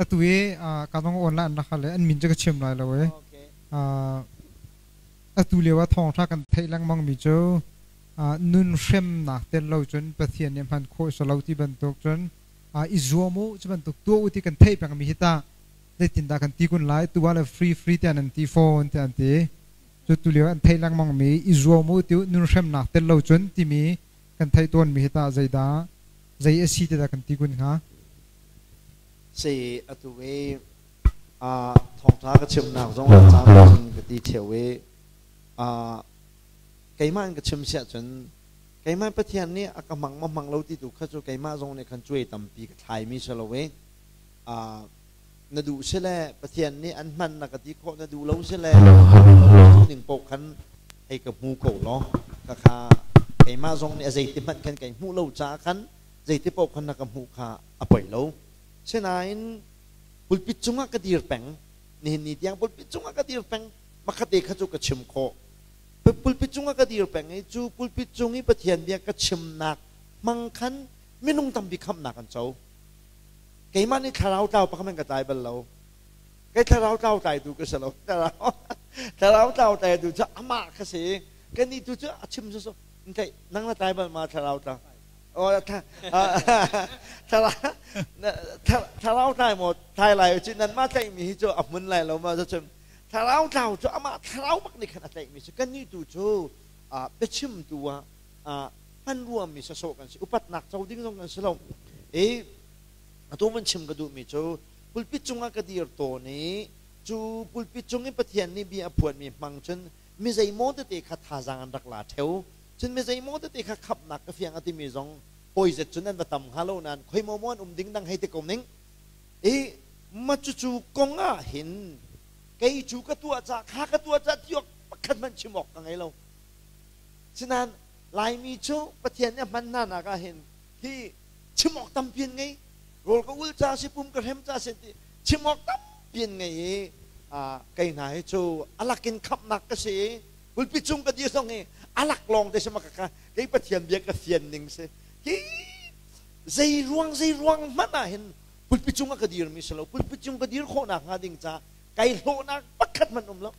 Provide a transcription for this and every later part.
atui kanong online na khale an min jaga chim lai lawe atulewa thong tha kan thailang mang mi cho nun Hrem na ten lo chun pathian nem han kho solauti ban tok chun izuamu chuban tok tu uti kan thai pang mi hita le tinda kan ti kun lai tu wala free ten an ti phone ten ti chu tulewa an thailang mang mi izuamu tu nun Hrem na ten lo chun ti mi kan thai ton mi hita zaida zai asi te da kan ti kun ha se atuwe thong tha ka chim nak zong cha ka ti thewe cái mà cái chim sẹt chun cái mà bắt thiên này cái mang lâu tí tụ khát cho cái mà giống này khăn chui tầm pi cái thái mi sờ lâu nó đủ sẽ là bắt thiên này ăn mặn là cái tí khó nó đủ lâu sẽ là những bộ khăn hay cái mũ cổ nó cái mà giống này dây tiếp mặn khăn cái mũ lâu trả khăn dây tiếp bộ khăn là cái mũ khá bảy lâu thế này bút bít chung cái điều bèn nên tiếng bút bít chung cái điều bèn mà khát để khát cho cái chim khó pulpit chung ka dir peng ai chu pulpit chung i pathian bia ka chim nak mang khan minung tam bi kham nak an chau cái mà ni tharau tao pa khamen ka tai bal lo cái tharau tao tai tu ka salo tharau tao tai tu cha ama ka se cái ni tu cha chim so ntai nang la tai bal ma tharau tao tharau tai mo tai lai chi nan ma tai mi cho ap mun lai lo ma cho tharau tao cho ama tharau mak ni khana tai mi se kan ni tu cho pe chim tu pan ruam mi sa so kan si upat nak chau ding jong kan selong tu man chim ka du mi cho pulpit chunga ka dir to ni chu pulpit chungi pathian ni bi aphuan mi mang chen mi zai mo te kha tha jang an rak la theu chen mi zai mo te kha khap nak ka fiang ati mi jong poi zet chun an batam halo nan khoi mo mon ding dang hai te kom ning ma chu konga hin cái chú cái tua cha khá cái tua cha tiok bắt khăn mình chim mọc ngay lâu cho nên lại mi chú bắt thiên nhá mình nà cái hình thì chim mọc tâm biên ngay rồi có ul cha si pum cái hem cha si chim mọc tâm biên ngay cái này chú alakin khắp nạc cái gì ul pi chung cái gì xong ngay alak long để xem cái bắt thiên biết cái phiền ninh se cái dây ruang mắt à hình ul pi chung cái gì mi selo ul pi chung cái gì khó nạc ngã đinh cha cái lỗ na bắt khát mình lắm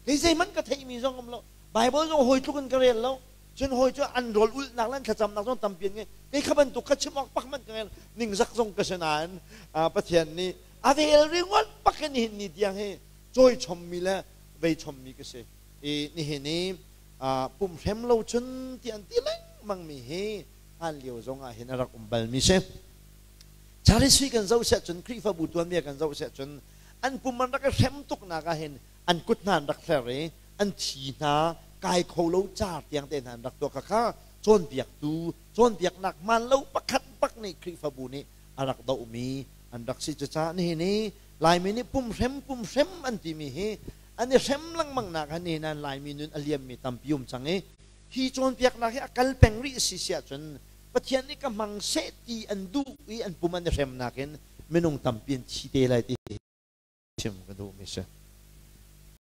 cái gì mình có thấy mình giống lắm bài bố giống hồi chúc anh cái lắm chuyên hồi cho ăn rồi ul nặng lên khát chăm nặng trong tầm biển nghe cái khát mình tụ khát chim bắt mình cái ninh giặc giống cái sân bắt hiện ni về riêng quán bắt cái ni ni tiếng he trôi chom mi là về chom mi cái gì ni he ni bùm Hrem lâu chân tiền tiền lên mang mi he ăn liều giống hiện ra bal mi se Charlie suy cần dâu sẽ chân Khrihfa bù tuan bia cần dâu sẽ chân anh bùm manรักHrem tuk na ka hin anh cút nanรักHrem anh chỉ na cái khâu lâu chả tiếng tên hanรักตัวka kha chôn biak nak man lâu bắt khát bắt này Khrihfa bù niรักdau mi anhรักsi cha ni ni lai mi ni bùm Hrem anh ti mi he anh ni Hrem lang mang na ka ni nan lai mi nun aliam mi tam pium chang hi chôn biak na he akal peng ri si sia chun pathian ni ka mang se ti an du i an bùm an Hrem na ken menung tam pian chi te lai ti chim ka du mi se